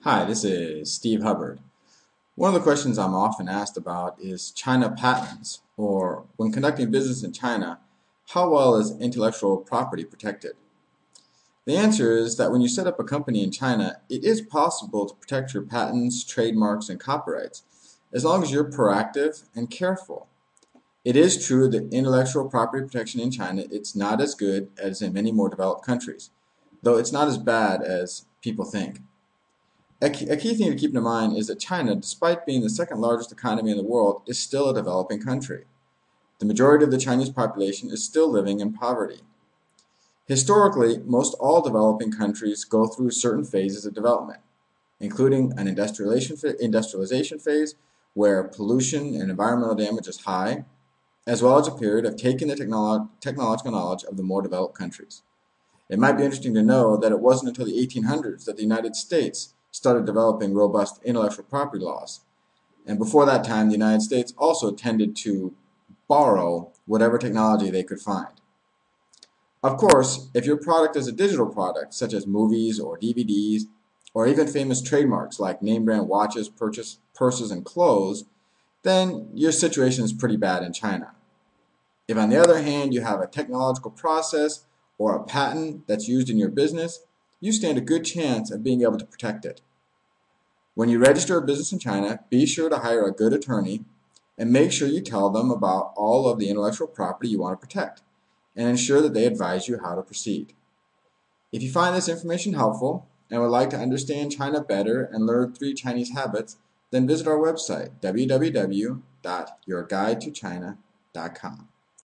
Hi, this is Steve Hubbard. One of the questions I'm often asked about is China patents, or when conducting business in China, how well is intellectual property protected? The answer is that when you set up a company in China, it is possible to protect your patents, trademarks, and copyrights, as long as you're proactive and careful. It is true that intellectual property protection in China it's not as good as in many more developed countries, though it's not as bad as people think. A key thing to keep in mind is that China, despite being the second largest economy in the world, is still a developing country. The majority of the Chinese population is still living in poverty. Historically, most all developing countries go through certain phases of development, including an industrialization phase where pollution and environmental damage is high, as well as a period of taking the technological knowledge of the more developed countries. It might be interesting to know that it wasn't until the 1800s that the United States started developing robust intellectual property laws. And before that time, the United States also tended to borrow whatever technology they could find. Of course, if your product is a digital product, such as movies or DVDs, or even famous trademarks like name brand watches, purses, and clothes, then your situation is pretty bad in China. If, on the other hand, you have a technological process or a patent that's used in your business, you stand a good chance of being able to protect it. When you register a business in China, be sure to hire a good attorney and make sure you tell them about all of the intellectual property you want to protect and ensure that they advise you how to proceed. If you find this information helpful and would like to understand China better and learn 3 Chinese habits, then visit our website, www.yourguidetochina.com.